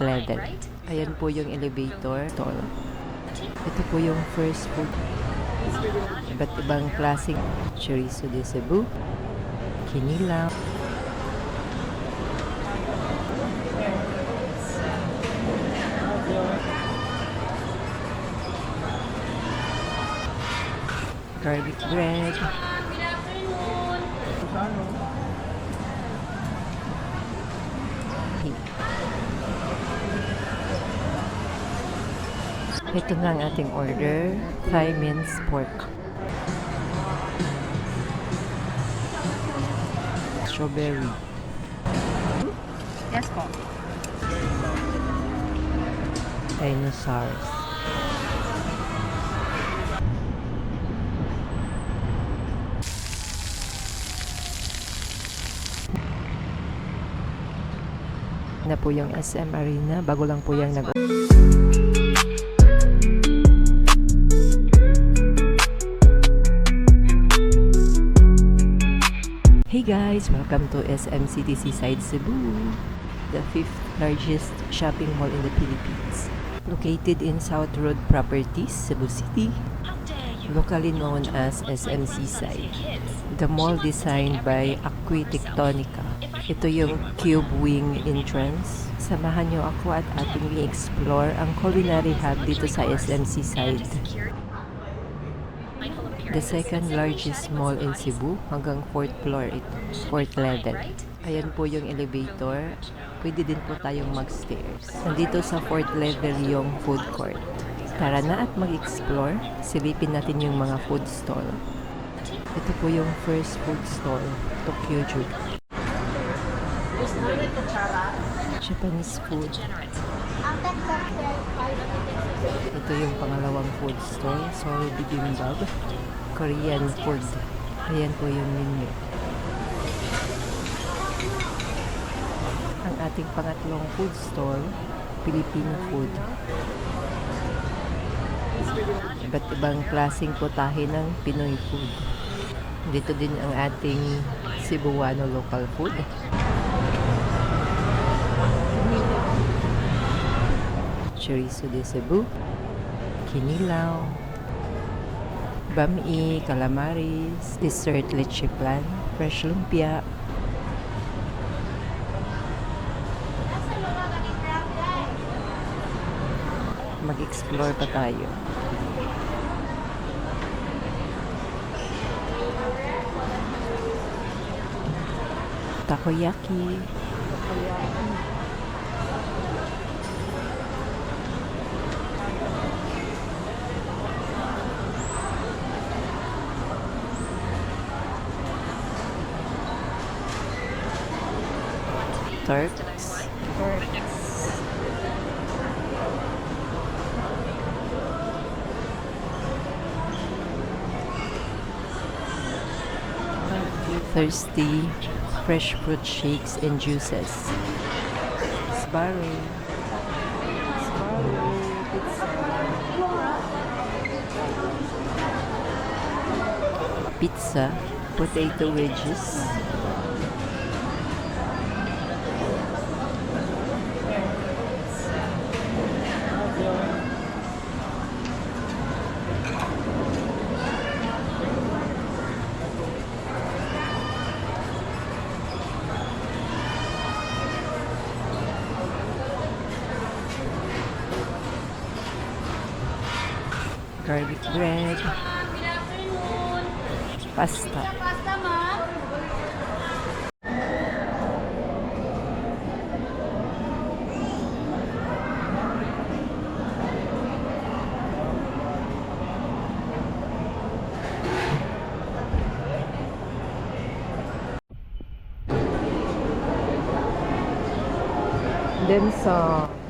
level. Ayan po yung elevator. Ito po yung first food. Iba't ibang klaseng chorizo de Cebu, kinilaw, garlic bread, ito na ang ating order, Thai minced pork, strawberry, Yes po. dinosaurs, na po yung SM Arena, bago lang po yung Hey guys! Welcome to SM City Seaside Cebu, the 5th largest shopping mall in the Philippines. Located in South Road Properties, Cebu City, locally known as SM Seaside. The mall designed by Aquitectonica. Ito yung cube wing entrance. Samahan nyo ako at ating i-explore ang culinary hub dito sa SM Seaside. The second largest mall in Cebu, hanggang 4th floor ito, 4th level. Ayan po yung elevator. Pwede din po tayong mag-stairs. Nandito sa 4th level yung food court. Tara na at mag-explore. Silipin natin yung mga food stall. Ito po yung first food stall, Tokyo-ju. Japanese food. Ito yung pangalawang food stall, Seoul Bibimbap. Korean food. Ayan po yung menu. Ang ating pangatlong food stall, Filipino food. Iba't ibang klaseng putahe ng Pinoy food. Dito din ang ating Cebuano local food. Chorizo de Cebu, kinilaw, bami, calamaris, dessert leche flan, fresh lumpia. Mag-explore pa tayo. Takoyaki. Turks. Thirsty, fresh fruit shakes and juices. Sbarro. Pizza, potato wedges. Garlic bread, pasta,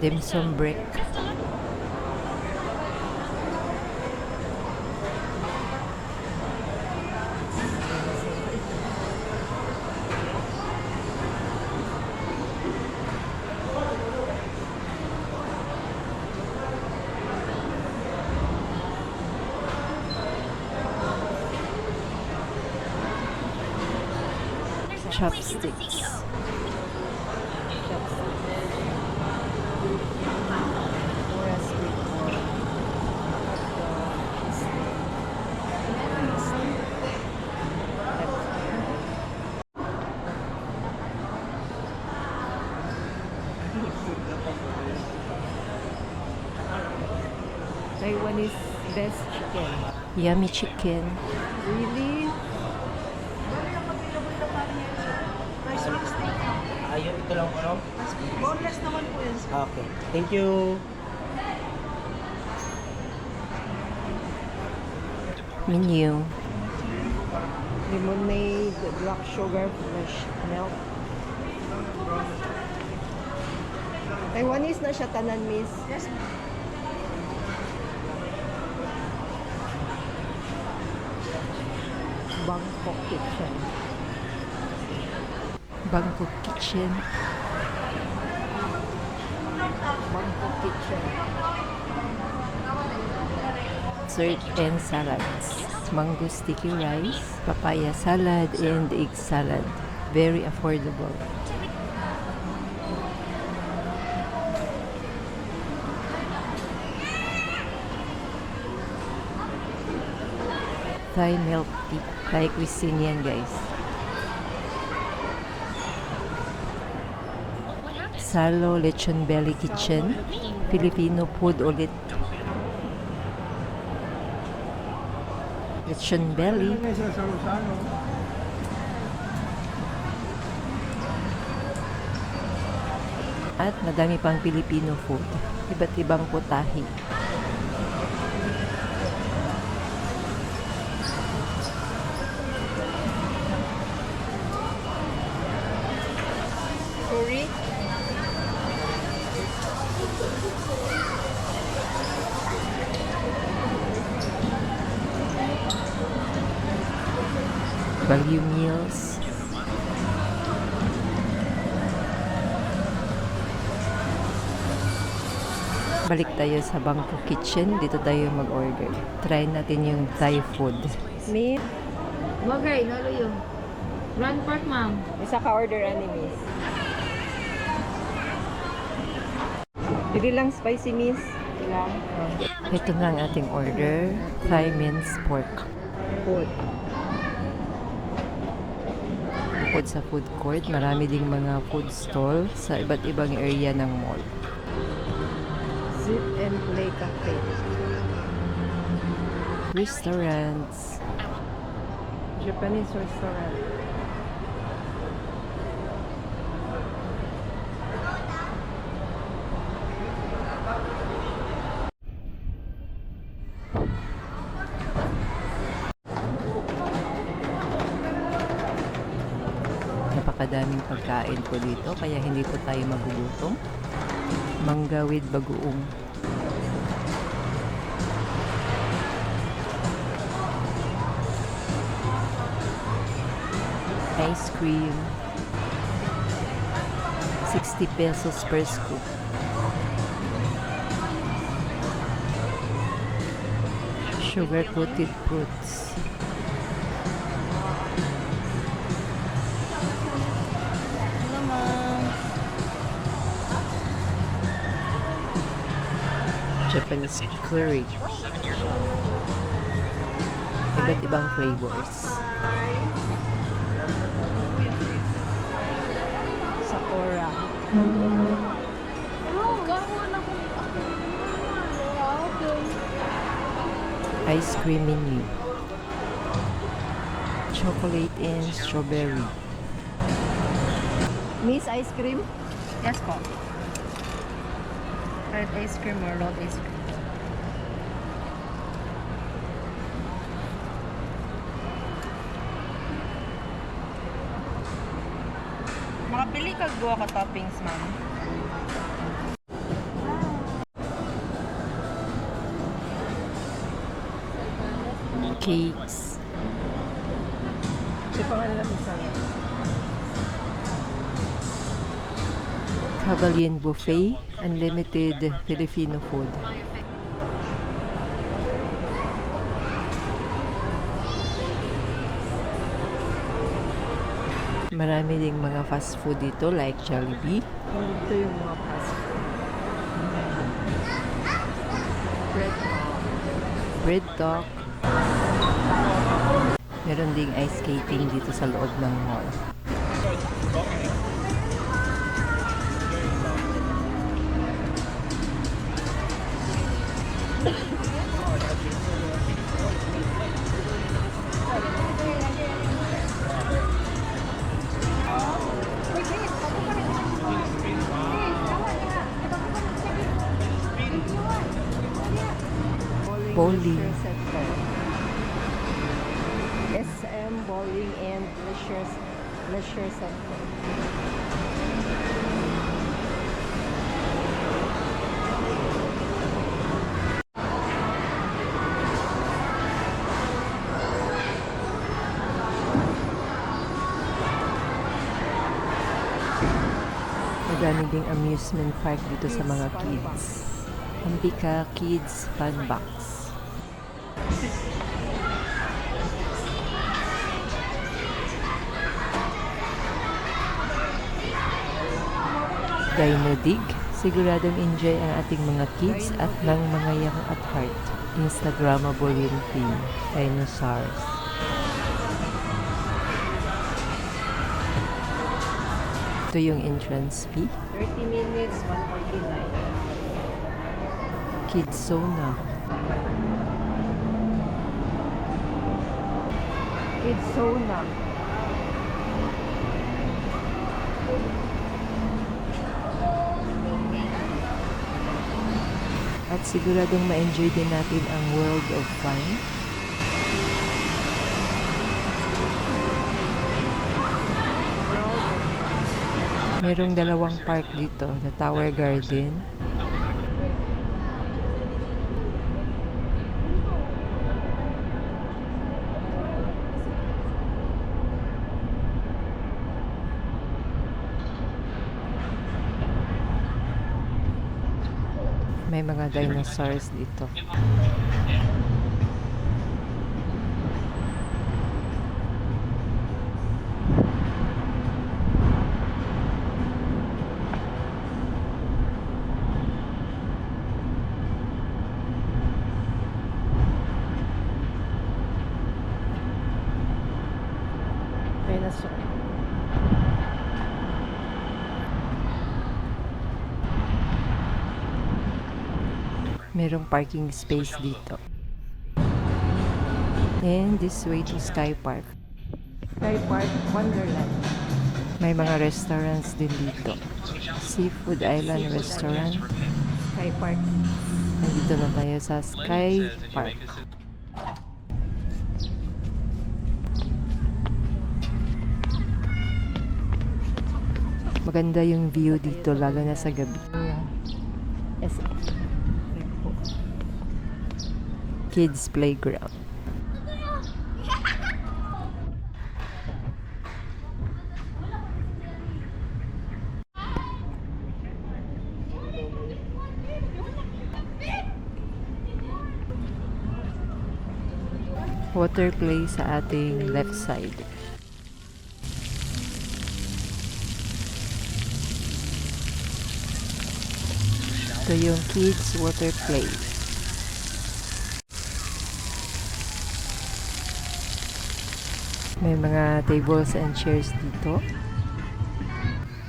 dim sum brick. Chopsticks. Taiwanese best chicken. Yummy chicken. Really? Ayun, ito lang ano? Boneless naman po yun. Okay. Thank you. Menu. Lemonade, black sugar, fresh milk. Taiwanese na siya tanan, miss. Yes. Bangkok Kitchen. Bangkok Kitchen. Bangkok Kitchen. Dessert and salads. Mango sticky rice, papaya salad, and egg salad. Very affordable. Thai milk tea. Thai cuisine yan, guys. Salo Lechon Belly Kitchen. Filipino food ulit. Lechon Belly. At madami pang Filipino food. Iba't ibang putahe. Curry. Value meals. Balik tayo sa Bangkok Kitchen. Dito tayo mag-order. Try natin yung Thai food. Miss, Bagay, nalo yung Grand Park, ma'am. isa ka order ani, miss. Hindi lang spicy, miss. Ilang? Ito na ang ating order. Thai minced pork. Food. Bukod sa food court, marami ding mga food stall sa iba't ibang area ng mall. Sit and Play Cafe. Restaurants. Japanese restaurant. Napakadaming pagkain po dito kaya hindi po tayo magugutom. Mangga with bagoong. Ice cream. 60 pesos per scoop. Sugar coated fruits. Hello, ma'am. Japanese curry. Iba't ibang flavors. Sakura. Ice cream menu. Chocolate and strawberry. Miss ice cream? Yes po. Hard ice cream or rolled ice cream? Makapili ka duwa ka toppings, ma'am. Cakes. Cavalian Buffet, unlimited Filipino food. Marami ding mga fast food dito like Jollibee. Ito yung mga fast food. Bread Talk. Meron ding ice skating dito sa loob ng mall. bowling. SM Bowling and Leisure Center. Madami ding amusement park dito sa mga kids. Ambika Kids Fun Box. Dino Dig. Siguradong enjoy ang ating mga kids at ng mga young at heart. Instagrammable yung theme. Dinosaurs. Ito yung entrance fee. 30 minutes, 149. Kids Zona. Kids Zona. At siguradong ma-enjoy din natin ang World of Fun. Merong dalawang park dito, the Tower Garden. May mga dinosaurs dito. Dinosaur. Merong parking space dito. And this way to Sky Park. Sky Park Wonderland. May mga restaurants din dito. Seafood Island Restaurant. Sky Park. Nandito na tayo sa Sky Park. Maganda yung view dito, lalo na sa gabi. Kids Playground. Water play sa ating left side. Ito yung kids water play. May mga tables and chairs dito.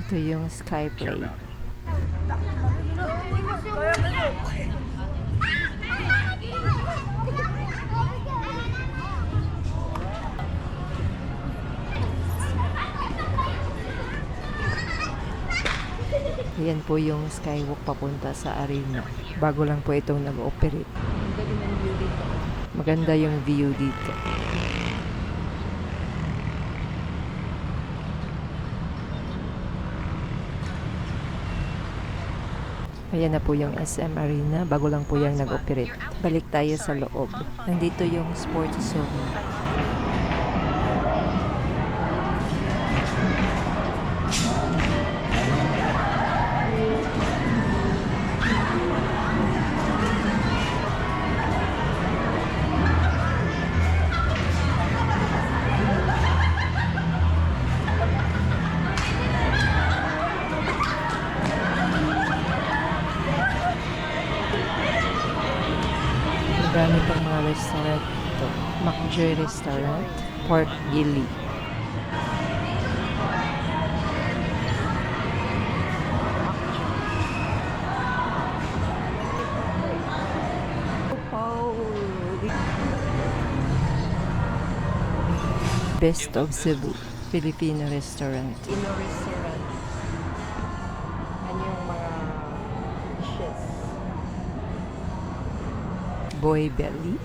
Ito yung Sky Play. Ayan po yung skywalk papunta sa arena. Bago lang po itong nag-operate. Maganda yung view dito. Ayan na po yung SM Arena. Bago lang po yung nag-operate. Balik tayo sa loob. Nandito yung sports zone. Marami pang mga restaurant dito. Macjoy Restaurant, Pork Gilly. Best of Cebu, Filipino restaurant. Filipino restaurant. Ano yung mga dishes? Boy Belly.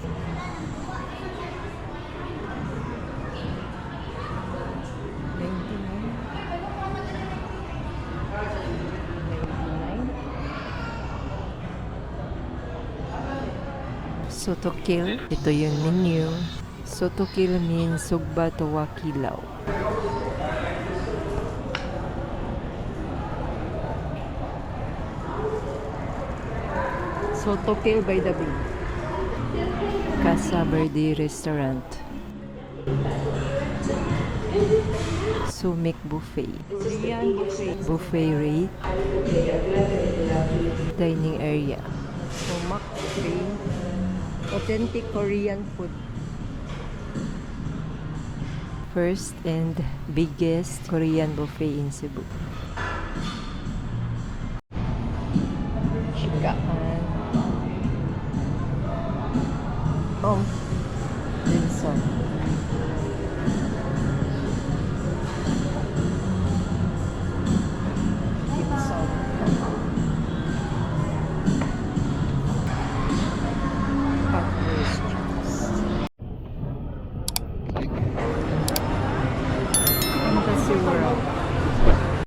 Sotokil. Ito yung menu. Sotokil means sugba tawa kilaw. Sotokil by the Bay. Casa Verde Restaurant. Sumic Buffet. Korean buffet. Buffet rate. Dining area. Sumac buffet. Authentic Korean food. First and biggest Korean buffet in Cebu. Chikaan.